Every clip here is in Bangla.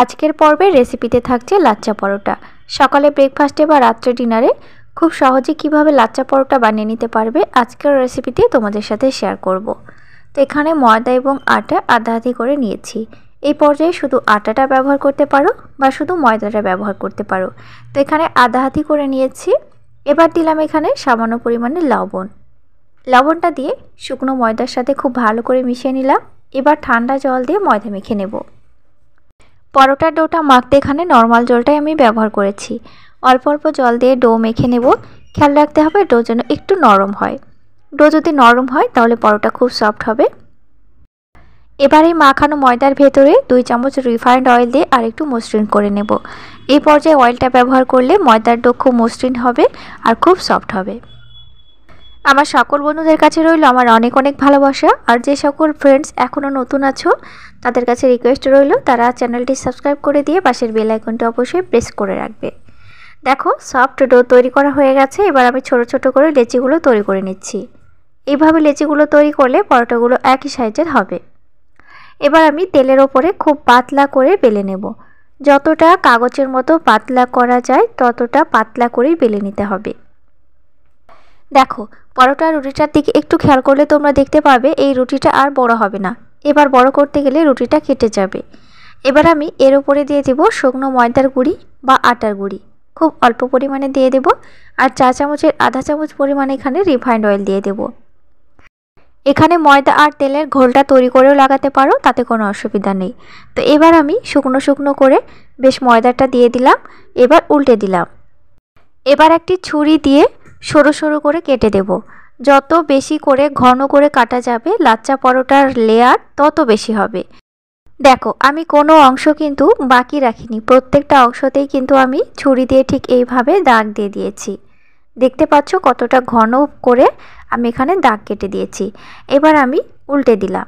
আজকের পর্বে রেসিপিতে থাকছে লাচ্চা পরোটা। সকালে ব্রেকফাস্টে বা রাত্রে ডিনারে খুব সহজে কিভাবে লাচ্চা পরোটা বানিয়ে নিতে পারবে আজকের রেসিপিতে তোমাদের সাথে শেয়ার করব। তো এখানে ময়দা এবং আটা আধা আধি করে নিয়েছি। এই পর্যায়ে শুধু আটাটা ব্যবহার করতে পারো বা শুধু ময়দাটা ব্যবহার করতে পারো। তো এখানে আধা আধি করে নিয়েছি। এবার দিলাম এখানে সামান্য পরিমাণে লবণ। লবণটা দিয়ে শুকনো ময়দার সাথে খুব ভালো করে মিশিয়ে নিলাম। এবার ঠান্ডা জল দিয়ে ময়দা মেখে নেব। পরোটার ডোটা মাখতে এখানে নর্মাল জলটাই আমি ব্যবহার করেছি। অল্প অল্প জল দিয়ে ডো মেখে নেব। খেয়াল রাখতে হবে ডো যেন একটু নরম হয়। ডো যদি নরম হয় তাহলে পরোটা খুব সফট হবে। এবার এই মাখানো ময়দার ভেতরে 2 চামচ রিফাইন্ড অয়েল দিয়ে আরেকটু মসৃণ করে নেব। এই পর্যায়ে অয়েলটা ব্যবহার করলে ময়দার ডো খুব মসৃণ হবে আর খুব সফট হবে। আমার সকল বন্ধুদের কাছে রইল আমার অনেক অনেক ভালোবাসা। আর যে সকল ফ্রেন্ডস এখনও নতুন আছো তাদের কাছে রিকোয়েস্ট রইল তারা চ্যানেলটি সাবস্ক্রাইব করে দিয়ে পাশের বেল আইকনটি অবশ্যই প্রেস করে রাখবে। দেখো সফট ডো তৈরি করা হয়ে গেছে। এবার আমি ছোট ছোট করে লেচিগুলো তৈরি করে নিচ্ছি। এইভাবে লেচিগুলো তৈরি করলে পরোটাগুলো একই সাইজের হবে। এবার আমি তেলের ওপরে খুব পাতলা করে বেলে নেব। যতটা কাগজের মতো পাতলা করা যায় ততটা পাতলা করেই বেলে নিতে হবে। দেখো পরোটার রুটিটার দিকে একটু খেয়াল করলে তোমরা দেখতে পাবে এই রুটিটা আর বড় হবে না। এবার বড় করতে গেলে রুটিটা কেটে যাবে। এবার আমি এর উপরে দিয়ে দেব শুকনো ময়দার গুঁড়ি বা আটার গুঁড়ি। খুব অল্প পরিমাণে দিয়ে দেব। আর চা চামচের আধা চামচ পরিমাণে এখানে রিফাইন্ড অয়েল দিয়ে দেব। এখানে ময়দা আর তেলের ঘোলটা তৈরি করেও লাগাতে পারো, তাতে কোনো অসুবিধা নেই। তো এবার আমি শুকনো শুকনো করে বেশ ময়দাটা দিয়ে দিলাম। এবার উল্টে দিলাম। এবার একটি ছুরি দিয়ে সরু সরু করে কেটে দেব। যত বেশি করে ঘন করে কাটা যাবে লাচ্চা পরোটার লেয়ার তত বেশি হবে। দেখো আমি কোনো অংশ কিন্তু বাকি রাখিনি, প্রত্যেকটা অংশতেই কিন্তু আমি ছুরি দিয়ে ঠিক এইভাবে দাগ দিয়ে দিয়েছি। দেখতে পাচ্ছ কতটা ঘন করে আমি এখানে দাগ কেটে দিয়েছি। এবার আমি উল্টে দিলাম।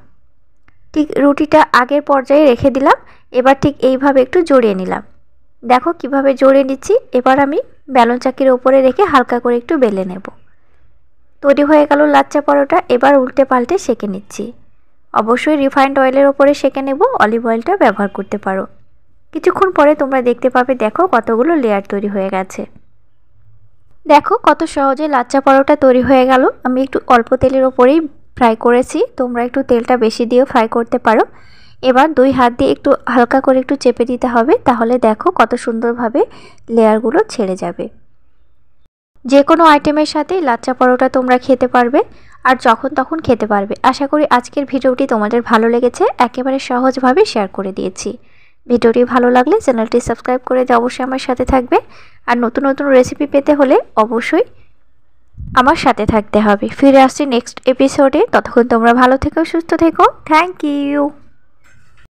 ঠিক রুটিটা আগের পর্যায়ে রেখে দিলাম। এবার ঠিক এইভাবে একটু জড়িয়ে নিলাম। দেখো কিভাবে জড়িয়ে নিচ্ছি। এবার আমি বেলন চাকির উপরে রেখে হালকা করে একটু বেলে নেব। তৈরি হয়ে গেল লাচ্চা পরোটা। এবার উল্টে পাল্টে সেঁকে নিচ্ছি। অবশ্যই রিফাইন্ড অয়েলের ওপরে সেঁকে নেব, অলিভ অয়েলটা ব্যবহার করতে পারো। কিছুক্ষণ পরে তোমরা দেখতে পাবে দেখো কতগুলো লেয়ার তৈরি হয়ে গেছে। দেখো কত সহজে লাচ্চা পরোটা তৈরি হয়ে গেল। আমি একটু অল্প তেলের ওপরেই ফ্রাই করেছি, তোমরা একটু তেলটা বেশি দিয়েও ফ্রাই করতে পারো। এবার 2 হাত দিয়ে একটু হালকা করে একটু চেপে দিতে হবে, তাহলে দেখো কত সুন্দরভাবে লেয়ারগুলো ছেড়ে যাবে। যে কোনো আইটেমের সাথে লাচ্চা পরোটা তোমরা খেতে পারবে আর যখন তখন খেতে পারবে। আশা করি আজকের ভিডিওটি তোমাদের ভালো লেগেছে। একেবারে সহজভাবে শেয়ার করে দিয়েছি। ভিডিওটি ভালো লাগলে চ্যানেলটি সাবস্ক্রাইব করে দিয়ে অবশ্যই আমার সাথে থাকবে। আর নতুন নতুন রেসিপি পেতে হলে অবশ্যই আমার সাথে থাকতে হবে। ফিরে আসছি নেক্সট এপিসোডে। ততক্ষণ তোমরা ভালো থেকো, সুস্থ থেকো। Thank you.